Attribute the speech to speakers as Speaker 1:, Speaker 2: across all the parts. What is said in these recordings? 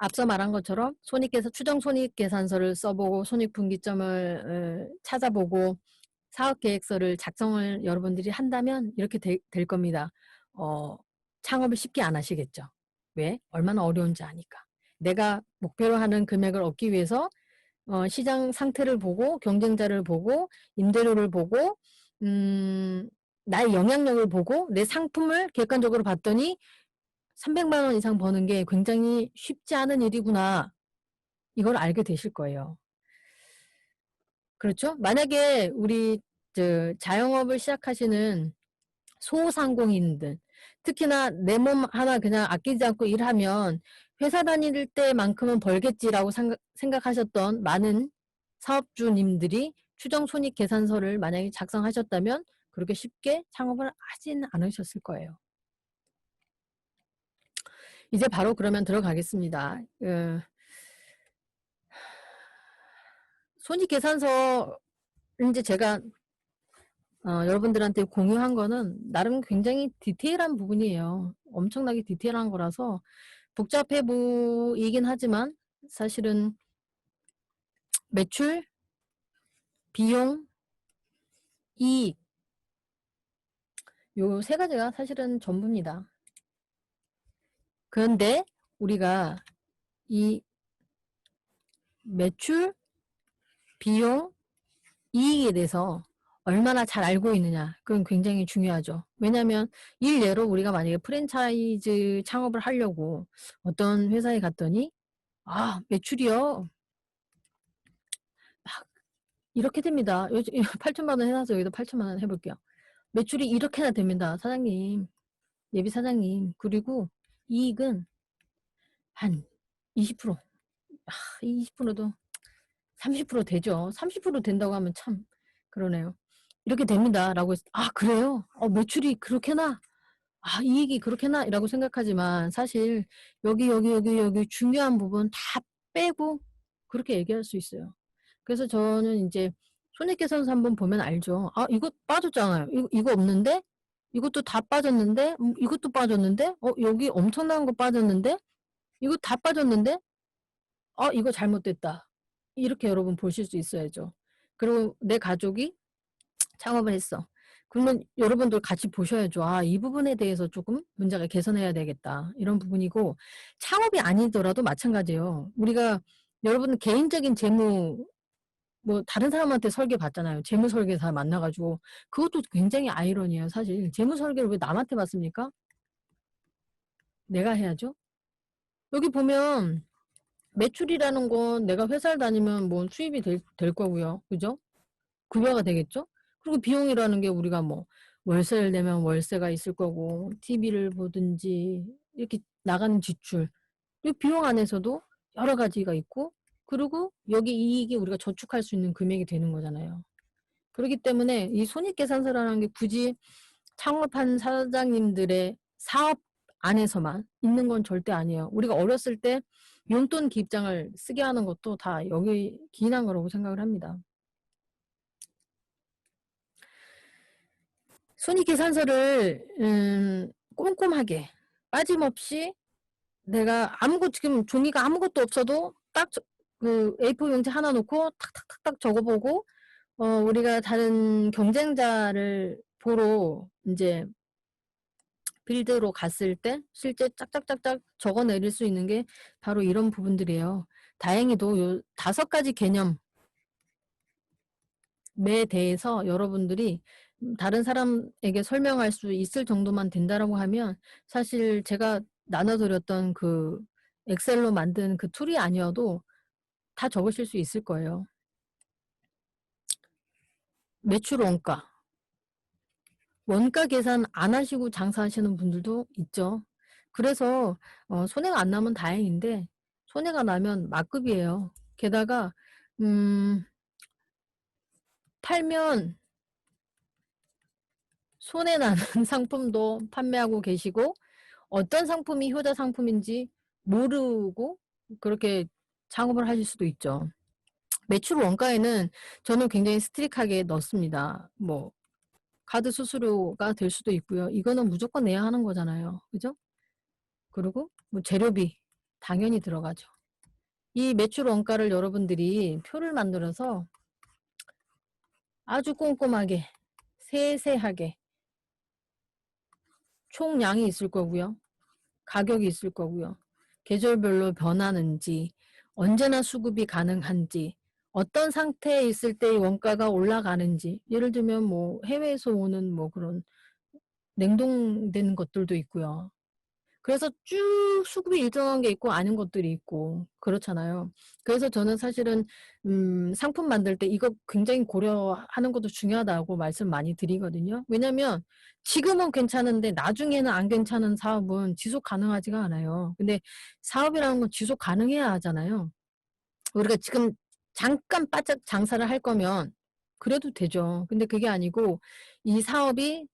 Speaker 1: 앞서 말한 것처럼 추정 손익계산서를 써보고 손익분기점을 찾아보고 사업계획서를 작성을 여러분들이 한다면 이렇게 될 겁니다. 창업을 쉽게 안 하시겠죠. 왜? 얼마나 어려운지 아니까. 내가 목표로 하는 금액을 얻기 위해서 시장 상태를 보고 경쟁자를 보고 임대료를 보고 나의 영향력을 보고 내 상품을 객관적으로 봤더니 300만 원 이상 버는 게 굉장히 쉽지 않은 일이구나. 이걸 알게 되실 거예요. 그렇죠? 만약에 우리 자영업을 시작하시는 소상공인들, 특히나 내 몸 하나 그냥 아끼지 않고 일하면 회사 다닐 때만큼은 벌겠지라고 생각하셨던 많은 사업주님들이 추정손익계산서를 만약에 작성하셨다면 그렇게 쉽게 창업을 하진 않으셨을 거예요. 이제 바로 그러면 들어가겠습니다. 손익계산서 이제 제가 여러분들한테 공유한 거는 나름 굉장히 디테일한 부분이에요. 엄청나게 디테일한 거라서 복잡해 보이긴 하지만 사실은 매출, 비용, 이익 요 세 가지가 사실은 전부입니다. 그런데 우리가 이 매출, 비용, 이익에 대해서 얼마나 잘 알고 있느냐 그건 굉장히 중요하죠. 왜냐하면 일례로 우리가 만약에 프랜차이즈 창업을 하려고 어떤 회사에 갔더니 매출이요 막 이렇게 됩니다. 8천만 원 해놔서 여기다 8천만 원 해볼게요. 매출이 이렇게나 됩니다. 사장님, 예비 사장님. 그리고 이익은 한 20%. 20%도 30% 되죠. 30% 된다고 하면 참 그러네요. 이렇게 됩니다. 라고 해서 그래요? 매출이 그렇게나? 이익이 그렇게나? 라고 생각하지만 사실 여기 중요한 부분 다 빼고 그렇게 얘기할 수 있어요. 그래서 저는 이제 손익계산서 한번 보면 알죠. 이거 빠졌잖아요. 이거 없는데? 이것도 다 빠졌는데? 이것도 빠졌는데? 여기 엄청난 거 빠졌는데? 이거 다 빠졌는데? 이거 잘못됐다. 이렇게 여러분 보실 수 있어야죠. 그리고 내 가족이 창업을 했어. 그러면 여러분들 같이 보셔야죠. 이 부분에 대해서 조금 문제가 개선해야 되겠다. 이런 부분이고 창업이 아니더라도 마찬가지예요. 우리가 여러분 개인적인 재무 뭐 다른 사람한테 설계 받잖아요. 재무 설계사 만나가지고 그것도 굉장히 아이러니해요. 사실 재무 설계를 왜 남한테 받습니까? 내가 해야죠. 여기 보면 매출이라는 건 내가 회사를 다니면 뭐 수입이 될 거고요. 그죠? 급여가 되겠죠? 그리고 비용이라는 게 우리가 뭐 월세를 내면 월세가 있을 거고 TV를 보든지 이렇게 나가는 지출 이 비용 안에서도 여러 가지가 있고 그리고 여기 이익이 우리가 저축할 수 있는 금액이 되는 거잖아요. 그렇기 때문에 이 손익계산서라는 게 굳이 창업한 사장님들의 사업 안에서만 있는 건 절대 아니에요. 우리가 어렸을 때 용돈 기입장을 쓰게 하는 것도 다 여기 기인한 거라고 생각을 합니다. 손익계산서를 꼼꼼하게 빠짐없이 내가 지금 종이가 아무것도 없어도 딱 그 A4 용지 하나 놓고 탁탁탁탁 적어보고 우리가 다른 경쟁자를 보러 이제 필드로 갔을 때 실제 짝짝짝짝 적어내릴 수 있는 게 바로 이런 부분들이에요. 다행히도 요 5가지 개념에 대해서 여러분들이 다른 사람에게 설명할 수 있을 정도만 된다라고 하면 사실 제가 나눠드렸던 그 엑셀로 만든 그 툴이 아니어도 다 적으실 수 있을 거예요. 매출 원가 계산 안 하시고 장사하시는 분들도 있죠. 그래서 손해가 안 나면 다행인데 손해가 나면 막급이에요. 게다가 팔면 손해나는 상품도 판매하고 계시고 어떤 상품이 효자 상품인지 모르고 그렇게 창업을 하실 수도 있죠. 매출 원가에는 저는 굉장히 스트릭하게 넣습니다. 뭐 카드 수수료가 될 수도 있고요. 이거는 무조건 내야 하는 거잖아요. 그죠? 그리고 뭐 재료비 당연히 들어가죠. 이 매출 원가를 여러분들이 표를 만들어서 아주 꼼꼼하게 세세하게 총량이 있을 거고요. 가격이 있을 거고요. 계절별로 변하는지, 언제나 수급이 가능한지, 어떤 상태에 있을 때 원가가 올라가는지, 예를 들면 뭐 해외에서 오는 뭐 그런 냉동된 것들도 있고요. 그래서 쭉 수급이 일정한 게 있고 아닌 것들이 있고 그렇잖아요. 그래서 저는 사실은 상품 만들 때 이거 굉장히 고려하는 것도 중요하다고 말씀 많이 드리거든요. 왜냐면 지금은 괜찮은데 나중에는 안 괜찮은 사업은 지속 가능하지가 않아요. 근데 사업이라는 건 지속 가능해야 하잖아요. 우리가 지금 잠깐 바짝 장사를 할 거면 그래도 되죠. 근데 그게 아니고 이 사업이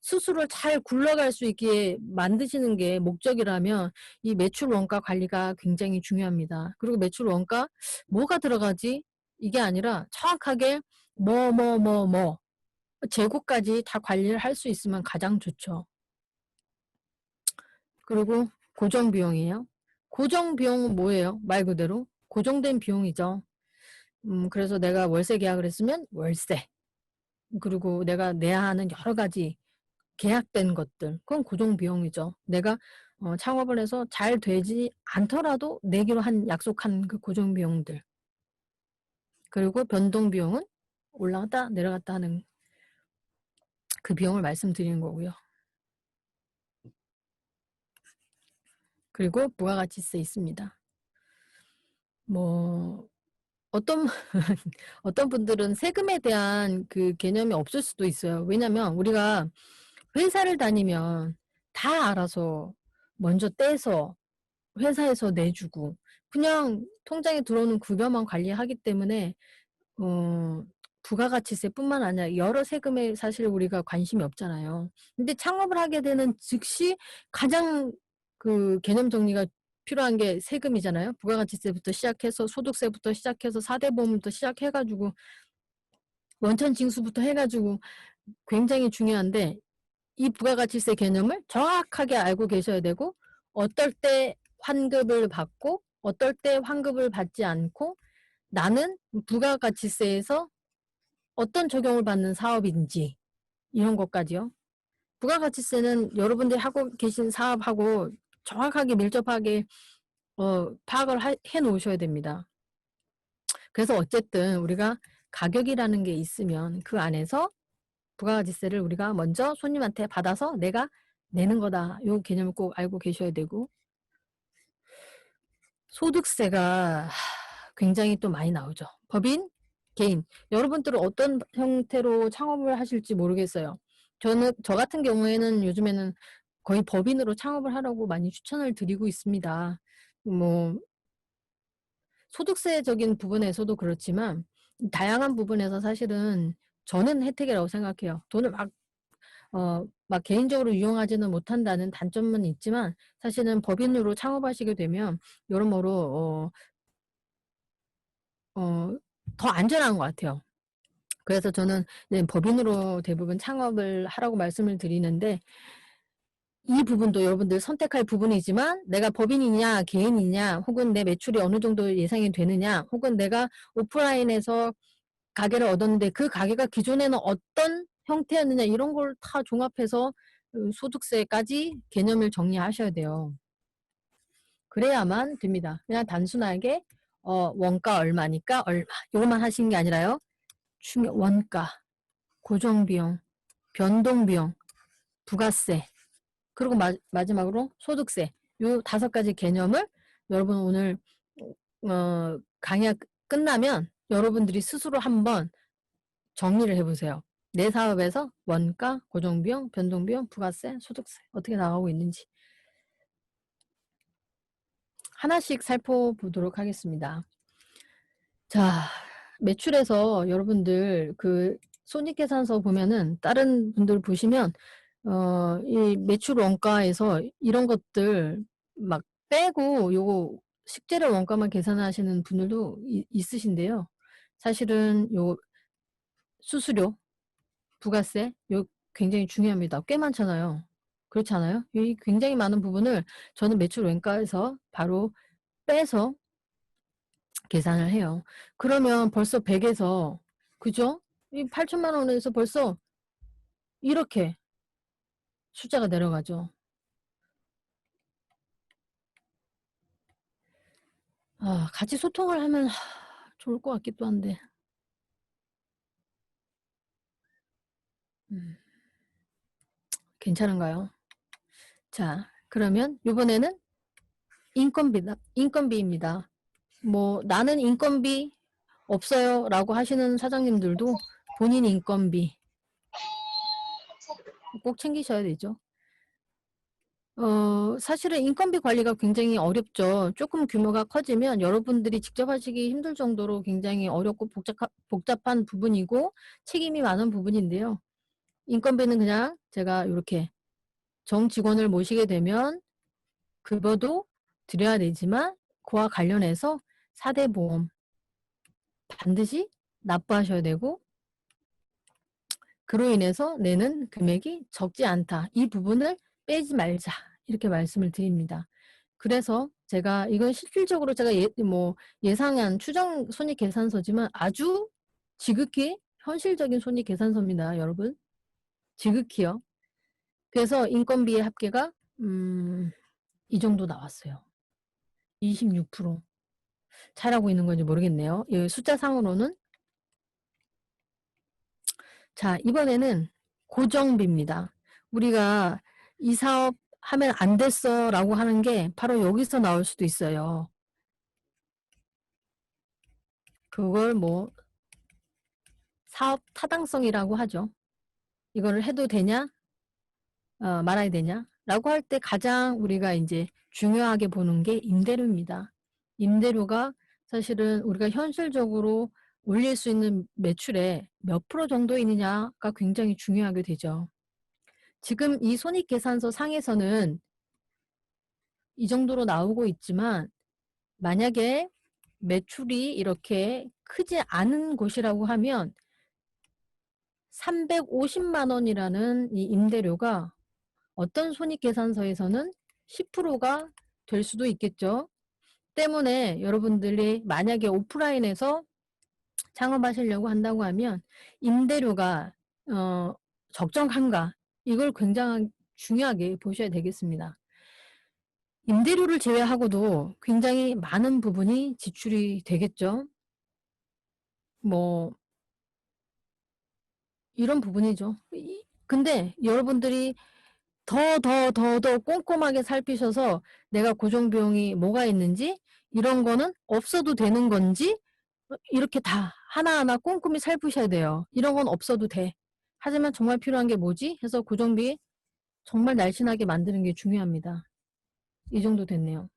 Speaker 1: 스스로 잘 굴러갈 수 있게 만드시는 게 목적이라면 이 매출 원가 관리가 굉장히 중요합니다. 그리고 매출 원가 뭐가 들어가지? 이게 아니라 정확하게 재고까지 다 관리를 할 수 있으면 가장 좋죠. 그리고 고정 비용이에요. 고정 비용은 뭐예요? 말 그대로 고정된 비용이죠. 그래서 내가 월세 계약을 했으면 월세. 그리고 내가 내야 하는 여러 가지 계약된 것들. 그건 고정 비용이죠. 내가 창업을 해서 잘 되지 않더라도 내기로 약속한 그 고정 비용들. 그리고 변동 비용은 올라갔다 내려갔다 하는 그 비용을 말씀드리는 거고요. 그리고 부가가치세 있습니다. 뭐 어떤 어떤 분들은 세금에 대한 그 개념이 없을 수도 있어요. 왜냐면 우리가 회사를 다니면 다 알아서 먼저 떼서 회사에서 내주고 그냥 통장에 들어오는 급여만 관리하기 때문에 어 부가가치세뿐만 아니라 여러 세금에 사실 우리가 관심이 없잖아요. 근데 창업을 하게 되는 즉시 가장 그 개념 정리가 필요한 게 세금이잖아요. 부가가치세부터 시작해서 소득세부터 시작해서 4대 보험부터 시작해 가지고 원천 징수부터 해 가지고 굉장히 중요한데 이 부가가치세 개념을 정확하게 알고 계셔야 되고 어떨 때 환급을 받고 어떨 때 환급을 받지 않고 나는 부가가치세에서 어떤 적용을 받는 사업인지 이런 것까지요. 부가가치세는 여러분들이 하고 계신 사업하고 정확하게 밀접하게 파악을 해 놓으셔야 됩니다. 그래서 어쨌든 우리가 가격이라는 게 있으면 그 안에서 부가가치세를 우리가 먼저 손님한테 받아서 내가 내는 거다. 요 개념을 꼭 알고 계셔야 되고 소득세가 굉장히 또 많이 나오죠. 법인, 개인. 여러분들은 어떤 형태로 창업을 하실지 모르겠어요. 저 같은 경우에는 요즘에는 거의 법인으로 창업을 하라고 많이 추천을 드리고 있습니다. 뭐 소득세적인 부분에서도 그렇지만 다양한 부분에서 사실은 저는 혜택이라고 생각해요. 돈을 막 개인적으로 유용하지는 못한다는 단점은 있지만 사실은 법인으로 창업하시게 되면 여러모로 더 안전한 것 같아요. 그래서 저는 법인으로 대부분 창업을 하라고 말씀을 드리는데 이 부분도 여러분들 선택할 부분이지만 내가 법인이냐 개인이냐 혹은 내 매출이 어느 정도 예상이 되느냐 혹은 내가 오프라인에서 가게를 얻었는데 그 가게가 기존에는 어떤 형태였느냐 이런 걸 다 종합해서 소득세까지 개념을 정리하셔야 돼요. 그래야만 됩니다. 그냥 단순하게 원가 얼마니까 얼마 이것만 하시는 게 아니라요. 원가, 고정비용, 변동비용, 부가세 그리고 마지막으로 소득세 요 5가지 개념을 여러분 오늘 강의가 끝나면 여러분들이 스스로 한번 정리를 해보세요. 내 사업에서 원가, 고정비용, 변동비용, 부가세, 소득세 어떻게 나가고 있는지 하나씩 살펴보도록 하겠습니다. 자, 매출에서 여러분들 그 손익계산서 보면은 다른 분들 보시면 이 매출 원가에서 이런 것들 막 빼고 요거 식재료 원가만 계산하시는 분들도 있으신데요. 사실은 요 수수료, 부가세 요 굉장히 중요합니다. 꽤 많잖아요. 그렇지 않아요? 이 굉장히 많은 부분을 저는 매출 원가에서 바로 빼서 계산을 해요. 그러면 벌써 100에서 그죠? 이 8천만 원에서 벌써 이렇게 숫자가 내려가죠. 같이 소통을 하면 좋을 것 같기도 한데. 괜찮은가요? 자, 그러면 이번에는 인건비입니다. 뭐 나는 인건비 없어요 라고 하시는 사장님들도 본인 인건비 꼭 챙기셔야 되죠. 사실은 인건비 관리가 굉장히 어렵죠. 조금 규모가 커지면 여러분들이 직접 하시기 힘들 정도로 굉장히 어렵고 복잡한 부분이고 책임이 많은 부분인데요. 인건비는 그냥 제가 이렇게 정직원을 모시게 되면 급여도 드려야 되지만 그와 관련해서 4대 보험 반드시 납부하셔야 되고 그로 인해서 내는 금액이 적지 않다. 이 부분을 빼지 말자. 이렇게 말씀을 드립니다. 그래서 제가 이건 실질적으로 제가 예상한 추정 손익계산서지만 아주 지극히 현실적인 손익계산서입니다. 여러분. 지극히요. 그래서 인건비의 합계가 이 정도 나왔어요. 26%. 잘하고 있는 건지 모르겠네요. 숫자상으로는. 자, 이번에는 고정비입니다. 우리가 이 사업 하면 안 됐어 라고 하는 게 바로 여기서 나올 수도 있어요. 그걸 뭐 사업 타당성이라고 하죠. 이거를 해도 되냐 말아야 되냐 라고 할 때 가장 우리가 이제 중요하게 보는 게 임대료입니다. 임대료가 사실은 우리가 현실적으로 올릴 수 있는 매출의 몇 프로 정도이느냐가 굉장히 중요하게 되죠. 지금 이 손익계산서 상에서는 이 정도로 나오고 있지만 만약에 매출이 이렇게 크지 않은 곳이라고 하면 350만 원이라는 이 임대료가 어떤 손익계산서에서는 10%가 될 수도 있겠죠. 때문에 여러분들이 만약에 오프라인에서 창업하시려고 한다고 하면 임대료가 적정한가 이걸 굉장히 중요하게 보셔야 되겠습니다. 임대료를 제외하고도 굉장히 많은 부분이 지출이 되겠죠. 뭐 이런 부분이죠. 근데 여러분들이 더 꼼꼼하게 살피셔서 내가 고정비용이 뭐가 있는지 이런 거는 없어도 되는 건지 이렇게 다 하나하나 꼼꼼히 살피셔야 돼요. 이런 건 없어도 돼. 하지만 정말 필요한 게 뭐지? 해서 고정비 정말 날씬하게 만드는 게 중요합니다. 이 정도 됐네요.